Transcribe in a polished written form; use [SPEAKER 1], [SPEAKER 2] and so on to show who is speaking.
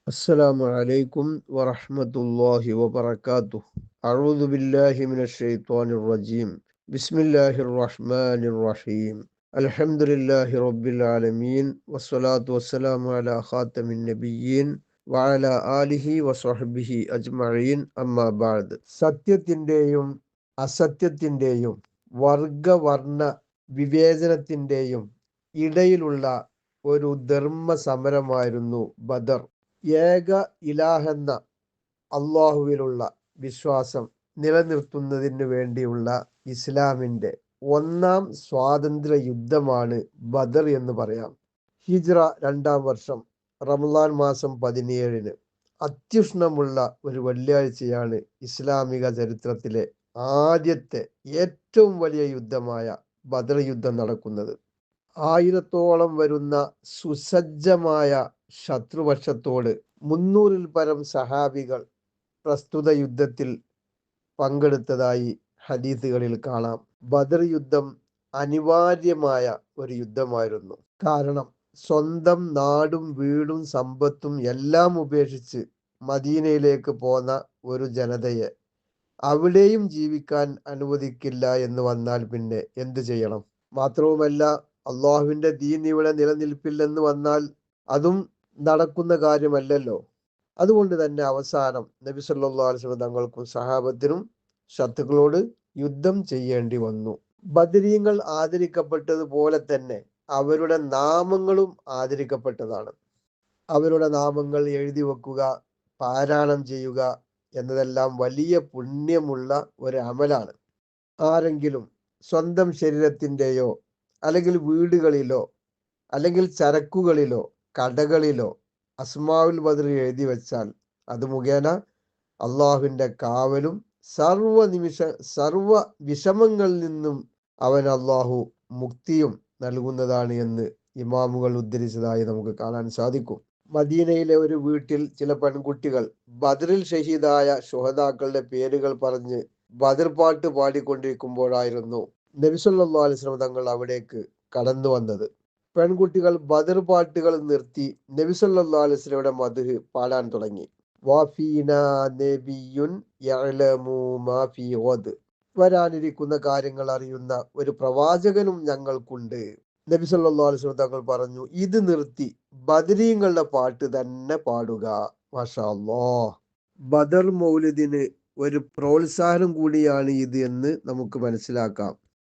[SPEAKER 1] السلام عليكم ورحمة الله وبركاته. أعوذ بالله من الشيطان الرجيم. بسم الله الرحمن الرحيم. الحمد لله رب العالمين والصلاة والسلام على خاتم النبيين وعلى آله وصحبه أجمعين أما بعد. സത്യത്തിൻ്റെയും അസത്യത്തിൻ്റെയും വർഗവർണ്ണ വിവേചനത്തിൻ്റെയും ഇടയിലുള്ള ഒരു ധർമ്മ സമരമായിരുന്നു ബദർ. ഏക ഇലാഹെന്ന അള്ളാഹുവിലുള്ള വിശ്വാസം നിലനിർത്തുന്നതിന് വേണ്ടിയുള്ള ഇസ്ലാമിൻ്റെ ഒന്നാം സ്വാതന്ത്ര്യ യുദ്ധമാണ് ബദർ എന്ന് പറയാം. ഹിജ്റ 2-ാം വർഷം റമളാൻ മാസം 17-ന് അത്യുഷ്ണമുള്ള ഒരു വെള്ളിയാഴ്ചയാണ് ഇസ്ലാമിക ചരിത്രത്തിലെ ആദ്യത്തെ ഏറ്റവും വലിയ യുദ്ധമായ ബദർ യുദ്ധം നടക്കുന്നത്. 1000-ഓളം വരുന്ന സുസജ്ജമായ ശത്രുപക്ഷത്തോട് 300-ൽ പരം സഹാബികൾ പ്രസ്തുത യുദ്ധത്തിൽ പങ്കെടുത്തതായി ഹദീസുകളിൽ കാണാം. ബദർ യുദ്ധം അനിവാര്യമായ ഒരു യുദ്ധമായിരുന്നു. കാരണം സ്വന്തം നാടും വീടും സമ്പത്തും എല്ലാം ഉപേക്ഷിച്ച് മദീനയിലേക്ക് പോന്ന ഒരു ജനതയെ അവിടെയും ജീവിക്കാൻ അനുവദിക്കില്ല എന്ന് വന്നാൽ പിന്നെ എന്തു ചെയ്യണം? മാത്രവുമല്ല, അള്ളാഹുവിൻ്റെ ദീൻ ഇവിടെ നിലനിൽപ്പില്ലെന്ന് വന്നാൽ അതും നടക്കുന്ന കാര്യമല്ലല്ലോ. അതുകൊണ്ട് തന്നെ അവസാനം നബി സല്ലല്ലാഹു അലൈഹി വസല്ലം തങ്ങൾക്കും സഹാബത്തിനും ശത്രുക്കളോട് യുദ്ധം ചെയ്യേണ്ടി വന്നു. ബദരീങ്ങൾ ആദരിക്കപ്പെട്ടതുപോലെ തന്നെ അവരുടെ നാമങ്ങളും ആദരിക്കപ്പെട്ടതാണ്. അവരുടെ നാമങ്ങൾ എഴുതി വെക്കുക, പാരായണം ചെയ്യുക എന്നതെല്ലാം വലിയ പുണ്യമുള്ള ഒരു അമലാണ്. ആരെങ്കിലും സ്വന്തം ശരീരത്തിൻ്റെയോ അല്ലെങ്കിൽ വീടുകളിലോ അല്ലെങ്കിൽ ചരക്കുകളിലോ കടകളിലോ അസ്മാഉൽ ബദർ എഴുതി വെച്ചാൽ അത് മുഖേന അള്ളാഹുവിൻ്റെ കാവലും സർവ വിഷമങ്ങളിൽ നിന്നും അവൻ അള്ളാഹു മുക്തിയും നൽകുന്നതാണ് എന്ന് ഇമാമുകൾ ഉദ്ധരിച്ചതായി നമുക്ക് കാണാൻ സാധിക്കും. മദീനയിലെ ഒരു വീട്ടിൽ ചില പെൺകുട്ടികൾ ബദറിൽ ഷഹീദായ ശുഹദാക്കളുടെ പേരുകൾ പറഞ്ഞ് ബദർ പാട്ട് പാടിക്കൊണ്ടിരിക്കുമ്പോഴായിരുന്നു നബി സല്ലല്ലാഹു അലൈഹി വസല്ലം തങ്ങൾ അവിടേക്ക് കടന്നു വന്നത്. പെൺകുട്ടികൾ ബദർ പാട്ടുകൾ നിർത്തി നബി സല്ലല്ലാഹു അലൈഹി വസല്ലമയുടെ മദ്ഹ് പാടാൻ തുടങ്ങി. വാഫീനാ നബിയുൻ യഅലമു മാ ഫീ ഗദ്, വരാനിരിക്കുന്ന കാര്യങ്ങൾ അറിയുന്ന ഒരു പ്രവാചകനും ഞങ്ങൾക്കുണ്ട്. നബി സല്ലല്ലാഹു അലൈഹി വസല്ലം തങ്ങൾ പറഞ്ഞു, ഇത് നിർത്തി ബദരീങ്ങളുടെ പാട്ട് തന്നെ പാടുക. മാഷാ അല്ലാഹ്. ബദർ മൗലിദിന് ഒരു പ്രോത്സാഹനം കൂടിയാണ് ഇത് എന്ന് നമുക്ക് മനസ്സിലാക്കാം.